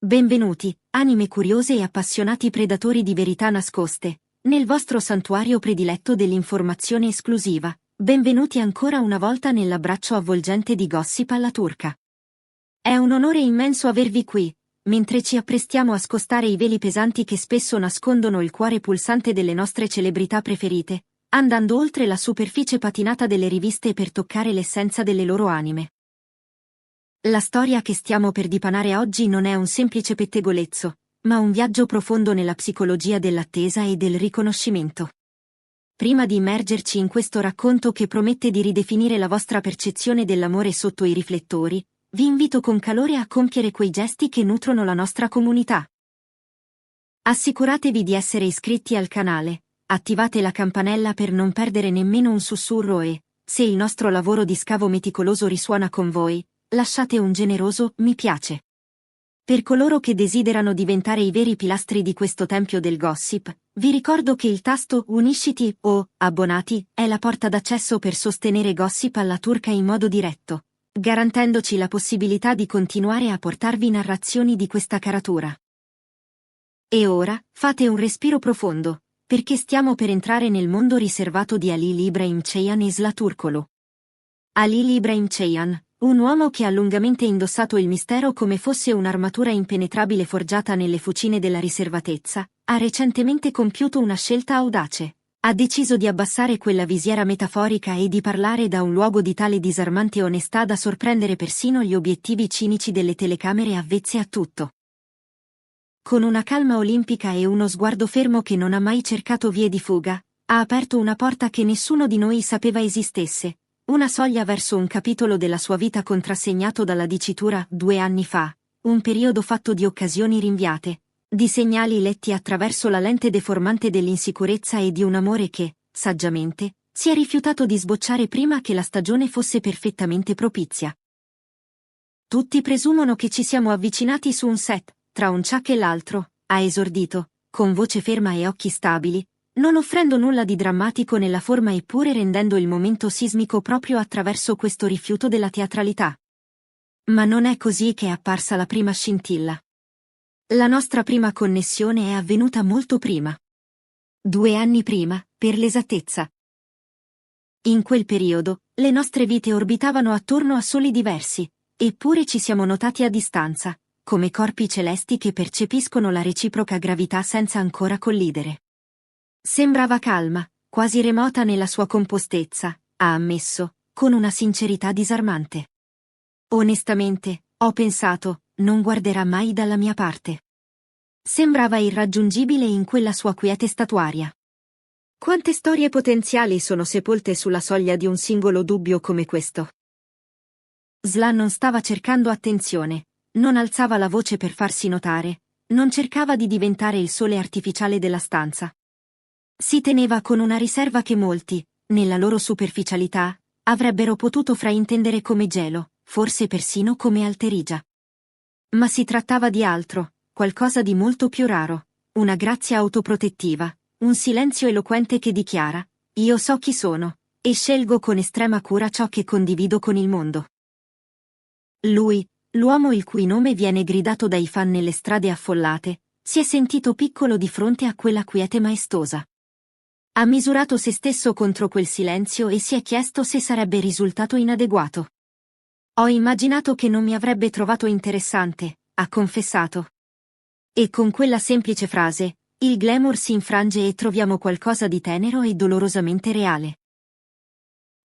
Benvenuti, anime curiose e appassionati predatori di verità nascoste, nel vostro santuario prediletto dell'informazione esclusiva. Benvenuti ancora una volta nell'abbraccio avvolgente di Gossip alla turca. È un onore immenso avervi qui, mentre ci apprestiamo a scostare i veli pesanti che spesso nascondono il cuore pulsante delle nostre celebrità preferite, andando oltre la superficie patinata delle riviste per toccare l'essenza delle loro anime. La storia che stiamo per dipanare oggi non è un semplice pettegolezzo, ma un viaggio profondo nella psicologia dell'attesa e del riconoscimento. Prima di immergerci in questo racconto che promette di ridefinire la vostra percezione dell'amore sotto i riflettori, vi invito con calore a compiere quei gesti che nutrono la nostra comunità. Assicuratevi di essere iscritti al canale, attivate la campanella per non perdere nemmeno un sussurro e, se il nostro lavoro di scavo meticoloso risuona con voi, lasciate un generoso mi piace. Per coloro che desiderano diventare i veri pilastri di questo tempio del gossip, vi ricordo che il tasto Unisciti o Abbonati è la porta d'accesso per sostenere Gossip alla turca in modo diretto, garantendoci la possibilità di continuare a portarvi narrazioni di questa caratura. E ora, fate un respiro profondo, perché stiamo per entrare nel mondo riservato di Halil İbrahim Ceyhan Isla Turkolu. Halil İbrahim Ceyhan, un uomo che ha lungamente indossato il mistero come fosse un'armatura impenetrabile forgiata nelle fucine della riservatezza, ha recentemente compiuto una scelta audace. Ha deciso di abbassare quella visiera metaforica e di parlare da un luogo di tale disarmante onestà da sorprendere persino gli obiettivi cinici delle telecamere avvezze a tutto. Con una calma olimpica e uno sguardo fermo che non ha mai cercato vie di fuga, ha aperto una porta che nessuno di noi sapeva esistesse. Una soglia verso un capitolo della sua vita contrassegnato dalla dicitura 2 anni fa, un periodo fatto di occasioni rinviate, di segnali letti attraverso la lente deformante dell'insicurezza e di un amore che, saggiamente, si è rifiutato di sbocciare prima che la stagione fosse perfettamente propizia. Tutti presumono che ci siamo avvicinati su un set, tra un ciak e l'altro, ha esordito, con voce ferma e occhi stabili, non offrendo nulla di drammatico nella forma eppure rendendo il momento sismico proprio attraverso questo rifiuto della teatralità. Ma non è così che è apparsa la prima scintilla. La nostra prima connessione è avvenuta molto prima. 2 anni prima, per l'esattezza. In quel periodo, le nostre vite orbitavano attorno a soli diversi, eppure ci siamo notati a distanza, come corpi celesti che percepiscono la reciproca gravità senza ancora collidere. Sembrava calma, quasi remota nella sua compostezza, ha ammesso, con una sincerità disarmante. Onestamente, ho pensato, non guarderà mai dalla mia parte. Sembrava irraggiungibile in quella sua quiete statuaria. Quante storie potenziali sono sepolte sulla soglia di un singolo dubbio come questo? Sla non stava cercando attenzione, non alzava la voce per farsi notare, non cercava di diventare il sole artificiale della stanza. Si teneva con una riserva che molti, nella loro superficialità, avrebbero potuto fraintendere come gelo, forse persino come alterigia. Ma si trattava di altro, qualcosa di molto più raro, una grazia autoprotettiva, un silenzio eloquente che dichiara: io so chi sono, e scelgo con estrema cura ciò che condivido con il mondo. Lui, l'uomo il cui nome viene gridato dai fan nelle strade affollate, si è sentito piccolo di fronte a quella quiete maestosa. Ha misurato se stesso contro quel silenzio e si è chiesto se sarebbe risultato inadeguato. Ho immaginato che non mi avrebbe trovato interessante, ha confessato. E con quella semplice frase, il glamour si infrange e troviamo qualcosa di tenero e dolorosamente reale.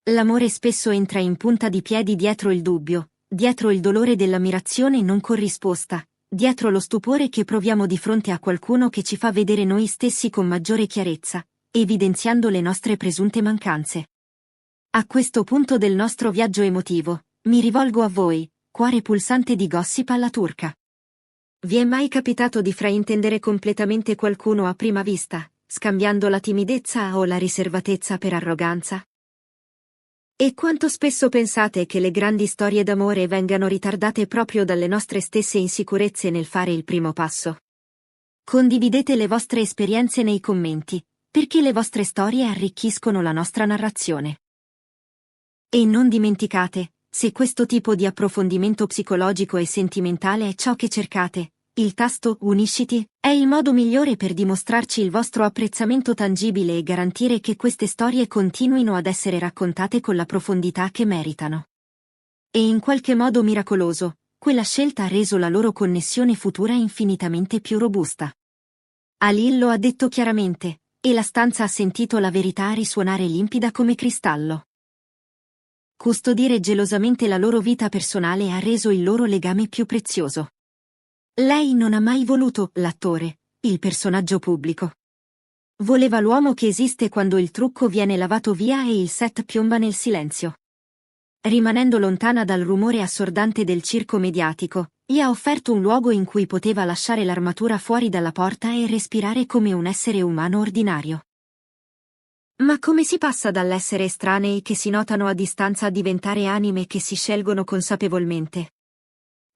L'amore spesso entra in punta di piedi dietro il dubbio, dietro il dolore dell'ammirazione non corrisposta, dietro lo stupore che proviamo di fronte a qualcuno che ci fa vedere noi stessi con maggiore chiarezza, evidenziando le nostre presunte mancanze. A questo punto del nostro viaggio emotivo, mi rivolgo a voi, cuore pulsante di Gossip alla turca. Vi è mai capitato di fraintendere completamente qualcuno a prima vista, scambiando la timidezza o la riservatezza per arroganza? E quanto spesso pensate che le grandi storie d'amore vengano ritardate proprio dalle nostre stesse insicurezze nel fare il primo passo? Condividete le vostre esperienze nei commenti, perché le vostre storie arricchiscono la nostra narrazione. E non dimenticate, se questo tipo di approfondimento psicologico e sentimentale è ciò che cercate, Il tasto Unisciti è il modo migliore per dimostrarci il vostro apprezzamento tangibile e garantire che queste storie continuino ad essere raccontate con la profondità che meritano. E in qualche modo miracoloso, quella scelta ha reso la loro connessione futura infinitamente più robusta. Halil lo ha detto chiaramente, e la stanza ha sentito la verità risuonare limpida come cristallo. Custodire gelosamente la loro vita personale ha reso il loro legame più prezioso. Lei non ha mai voluto l'attore, il personaggio pubblico. Voleva l'uomo che esiste quando il trucco viene lavato via e il set piomba nel silenzio. Rimanendo lontana dal rumore assordante del circo mediatico, gli ha offerto un luogo in cui poteva lasciare l'armatura fuori dalla porta e respirare come un essere umano ordinario. Ma come si passa dall'essere estranei che si notano a distanza a diventare anime che si scelgono consapevolmente?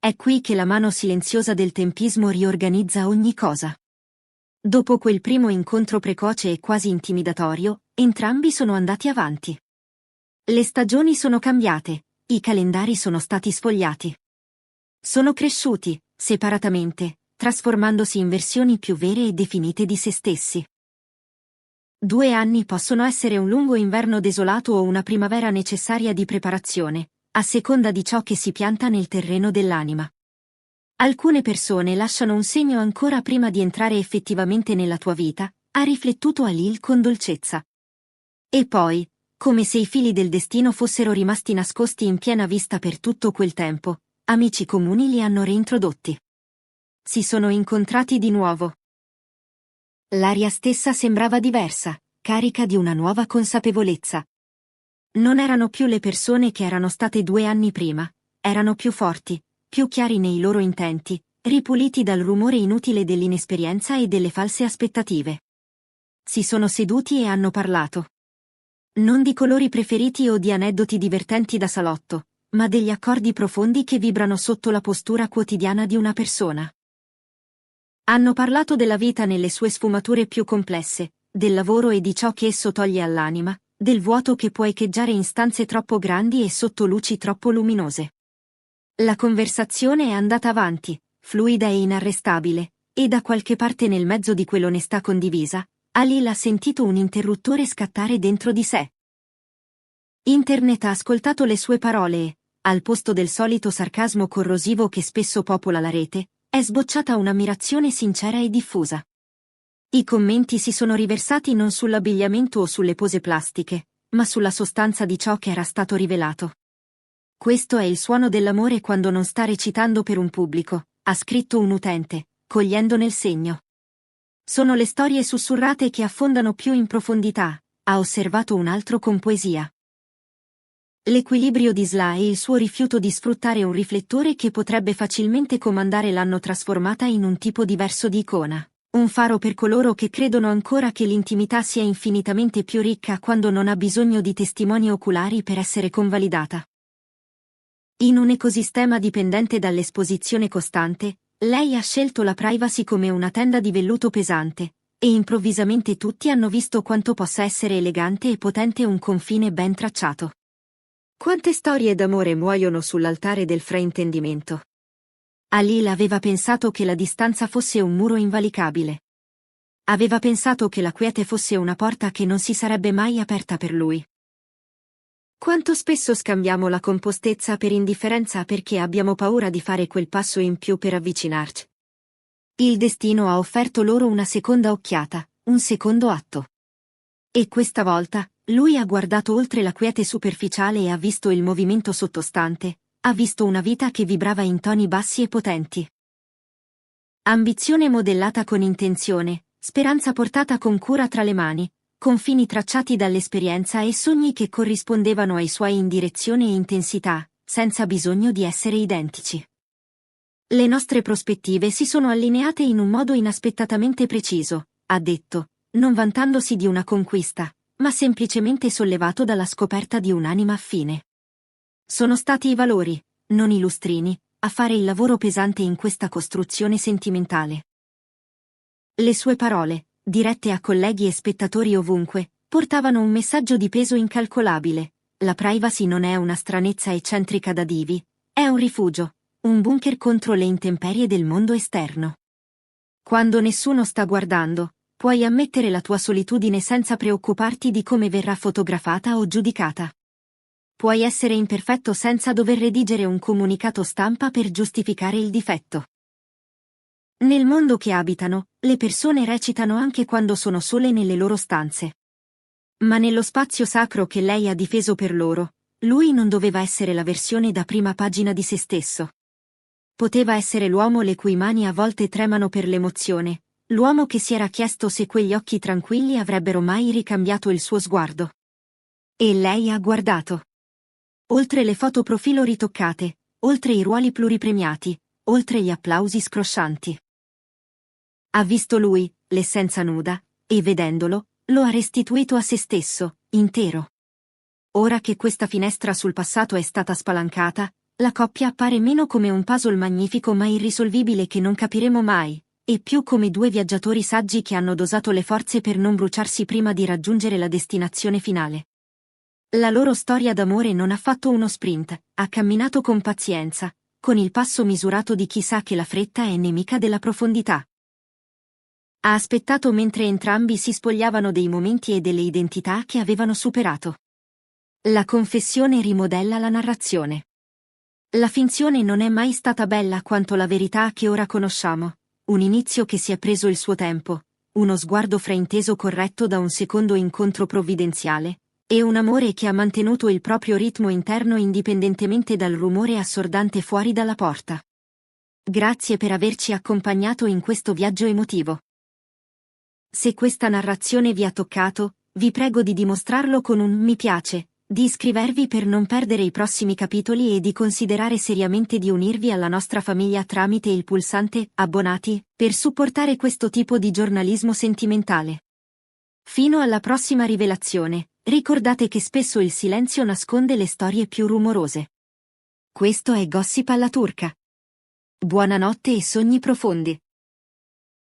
È qui che la mano silenziosa del tempismo riorganizza ogni cosa. Dopo quel primo incontro precoce e quasi intimidatorio, entrambi sono andati avanti. Le stagioni sono cambiate, i calendari sono stati sfogliati. Sono cresciuti, separatamente, trasformandosi in versioni più vere e definite di se stessi. 2 anni possono essere un lungo inverno desolato o una primavera necessaria di preparazione, a seconda di ciò che si pianta nel terreno dell'anima. Alcune persone lasciano un segno ancora prima di entrare effettivamente nella tua vita, ha riflettuto Halil con dolcezza. E poi, come se i fili del destino fossero rimasti nascosti in piena vista per tutto quel tempo, amici comuni li hanno reintrodotti. Si sono incontrati di nuovo. L'aria stessa sembrava diversa, carica di una nuova consapevolezza. Non erano più le persone che erano state 2 anni prima, erano più forti, più chiari nei loro intenti, ripuliti dal rumore inutile dell'inesperienza e delle false aspettative. Si sono seduti e hanno parlato. Non di colori preferiti o di aneddoti divertenti da salotto, ma degli accordi profondi che vibrano sotto la postura quotidiana di una persona. Hanno parlato della vita nelle sue sfumature più complesse, del lavoro e di ciò che esso toglie all'anima, del vuoto che può echeggiare in stanze troppo grandi e sotto luci troppo luminose. La conversazione è andata avanti, fluida e inarrestabile, e da qualche parte nel mezzo di quell'onestà condivisa, Halil ha sentito un interruttore scattare dentro di sé. Internet ha ascoltato le sue parole e, al posto del solito sarcasmo corrosivo che spesso popola la rete, è sbocciata un'ammirazione sincera e diffusa. I commenti si sono riversati non sull'abbigliamento o sulle pose plastiche, ma sulla sostanza di ciò che era stato rivelato. Questo è il suono dell'amore quando non sta recitando per un pubblico, ha scritto un utente, cogliendone il segno. Sono le storie sussurrate che affondano più in profondità, ha osservato un altro con poesia. L'equilibrio di Sla e il suo rifiuto di sfruttare un riflettore che potrebbe facilmente comandare l'hanno trasformata in un tipo diverso di icona. Un faro per coloro che credono ancora che l'intimità sia infinitamente più ricca quando non ha bisogno di testimoni oculari per essere convalidata. In un ecosistema dipendente dall'esposizione costante, lei ha scelto la privacy come una tenda di velluto pesante, e improvvisamente tutti hanno visto quanto possa essere elegante e potente un confine ben tracciato. Quante storie d'amore muoiono sull'altare del fraintendimento? Halil aveva pensato che la distanza fosse un muro invalicabile. Aveva pensato che la quiete fosse una porta che non si sarebbe mai aperta per lui. Quanto spesso scambiamo la compostezza per indifferenza perché abbiamo paura di fare quel passo in più per avvicinarci. Il destino ha offerto loro una seconda occhiata, un secondo atto. E questa volta, lui ha guardato oltre la quiete superficiale e ha visto il movimento sottostante, ha visto una vita che vibrava in toni bassi e potenti. Ambizione modellata con intenzione, speranza portata con cura tra le mani, confini tracciati dall'esperienza e sogni che corrispondevano ai suoi in direzione e intensità, senza bisogno di essere identici. Le nostre prospettive si sono allineate in un modo inaspettatamente preciso, ha detto, non vantandosi di una conquista, ma semplicemente sollevato dalla scoperta di un'anima affine. Sono stati i valori, non i lustrini, a fare il lavoro pesante in questa costruzione sentimentale. Le sue parole, dirette a colleghi e spettatori ovunque, portavano un messaggio di peso incalcolabile. La privacy non è una stranezza eccentrica da divi, è un rifugio, un bunker contro le intemperie del mondo esterno. Quando nessuno sta guardando, puoi ammettere la tua solitudine senza preoccuparti di come verrà fotografata o giudicata. Puoi essere imperfetto senza dover redigere un comunicato stampa per giustificare il difetto. Nel mondo che abitano, le persone recitano anche quando sono sole nelle loro stanze. Ma nello spazio sacro che lei ha difeso per loro, lui non doveva essere la versione da prima pagina di se stesso. Poteva essere l'uomo le cui mani a volte tremano per l'emozione, l'uomo che si era chiesto se quegli occhi tranquilli avrebbero mai ricambiato il suo sguardo. E lei ha guardato. Oltre le foto profilo ritoccate, oltre i ruoli pluripremiati, oltre gli applausi scroscianti. Ha visto lui, l'essenza nuda, e vedendolo, lo ha restituito a se stesso, intero. Ora che questa finestra sul passato è stata spalancata, la coppia appare meno come un puzzle magnifico ma irrisolvibile che non capiremo mai, e più come due viaggiatori saggi che hanno dosato le forze per non bruciarsi prima di raggiungere la destinazione finale. La loro storia d'amore non ha fatto uno sprint, ha camminato con pazienza, con il passo misurato di chi sa che la fretta è nemica della profondità. Ha aspettato mentre entrambi si spogliavano dei momenti e delle identità che avevano superato. La confessione rimodella la narrazione. La finzione non è mai stata bella quanto la verità che ora conosciamo, un inizio che si è preso il suo tempo, uno sguardo frainteso corretto da un secondo incontro provvidenziale, e un amore che ha mantenuto il proprio ritmo interno indipendentemente dal rumore assordante fuori dalla porta. Grazie per averci accompagnato in questo viaggio emotivo. Se questa narrazione vi ha toccato, vi prego di dimostrarlo con un mi piace, di iscrivervi per non perdere i prossimi capitoli e di considerare seriamente di unirvi alla nostra famiglia tramite il pulsante abbonati per supportare questo tipo di giornalismo sentimentale. Fino alla prossima rivelazione, ricordate che spesso il silenzio nasconde le storie più rumorose. Questo è Gossip alla turca. Buonanotte e sogni profondi.